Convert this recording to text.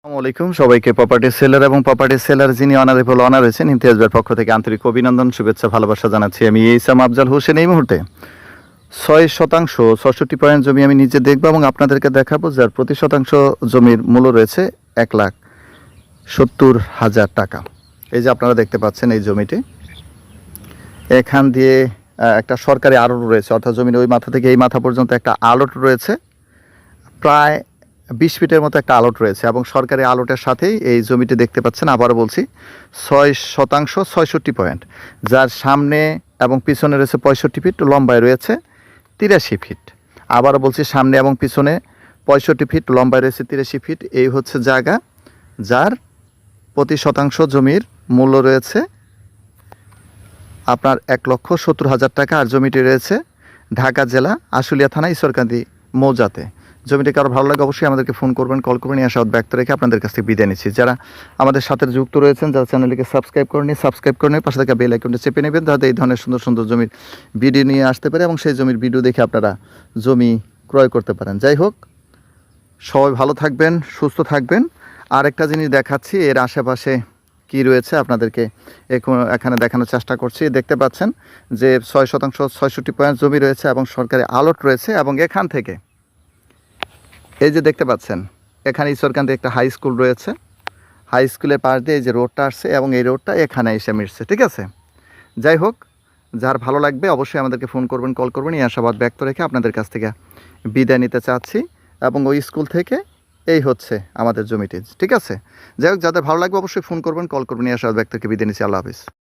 আসসালামু আলাইকুম সবাইকে। প্রপার্টি সেলার এবং প্রপার্টি সেলার যিনি অনারেবল অনার হয়েছেন ইমতিয়াজ ভাইয়ের পক্ষ থেকে আন্তরিক অভিনন্দন, শুভেচ্ছা, ভালোবাসা জানাচ্ছি। আমি ইসাম আফজাল হোসেন। এই মুহূর্তে 6% 66 পয়েন্ট জমি আমি নিজে দেখবো এবং আপনাদেরকে দেখাবো, যার প্রতি শতাংশ জমির মূল্য রয়েছে 1,70,000 টাকা। এই যে আপনারা দেখতে পাচ্ছেন এই জমিটি, এখান দিয়ে একটা সরকারি আড়ট রয়েছে, অর্থাৎ জমির ওই মাথা থেকে এই মাথা পর্যন্ত একটা আড়ট রয়েছে, প্রায় 20 ফিটের মতো একটা আলট রয়েছে এবং সরকারি আলটের সাথেই এই জমিটি দেখতে পাচ্ছেন। আবারও বলছি 6% 66 পয়েন্ট, যার সামনে এবং পিছনে রয়েছে 65 ফিট, লম্বায় রয়েছে 83 ফিট। আবারও বলছি সামনে এবং পিছনে 65 ফিট, লম্বায় রয়েছে 83 ফিট। এই হচ্ছে জায়গা যার প্রতি শতাংশ জমির মূল্য রয়েছে আপনার 1,70,000 টাকা। আর জমিটি রয়েছে ঢাকা জেলা আশুলিয়া থানা ঈশ্বরকান্দি মৌজাতে। জমিটি কারো ভালো লাগে অবশ্যই আমাদেরকে ফোন করবেন, কল করবেন। এই আশাবাদ ব্যক্ত রেখে আপনাদের কাছ থেকে বিদায় নিচ্ছি। যারা আমাদের সাথে যুক্ত রয়েছেন, যারা চ্যানেলটিকে সাবস্ক্রাইব করে নিয়ে পাশে থাকা বেল আইকনটা চেপে নেবেন, যাতে এই ধরনের সুন্দর সুন্দর জমির ভিডিও নিয়ে আসতে পারে এবং সেই জমির ভিডিও দেখে আপনারা জমি ক্রয় করতে পারেন। যাই হোক, সবাই ভালো থাকবেন, সুস্থ থাকবেন। আর একটা জিনিস দেখাচ্ছি, এর আশেপাশে কি রয়েছে আপনাদেরকে এখানে দেখানোর চেষ্টা করছি। দেখতে পাচ্ছেন যে 6% 66 পয়েন্ট জমি রয়েছে এবং সরকারি আলট রয়েছে। এবং এখান থেকে এই যে দেখতে পাচ্ছেন, এখানে ঈশ্বরকান্দি একটা হাই স্কুল রয়েছে। হাই স্কুলের পাশ দিয়ে এই যে রোডটা আসছে এবং এই রোডটা এখানে এসে মিশছে, ঠিক আছে। যাই হোক, যার ভালো লাগবে অবশ্যই আমাদেরকে ফোন করবেন, কল করবেন। এই আশাবাদ ব্যক্ত রেখে আপনাদের কাছ থেকে বিদায় নিতে চাচ্ছি। এবং ওই স্কুল থেকে এই হচ্ছে আমাদের জমিটি, ঠিক আছে। যাই হোক, যাদের ভালো লাগবে অবশ্যই ফোন করবেন, কল করবেন। এই আশাবাদ ব্যক্ত রেখে বিদায় নিচ্ছি। আল্লাহ হাফিজ।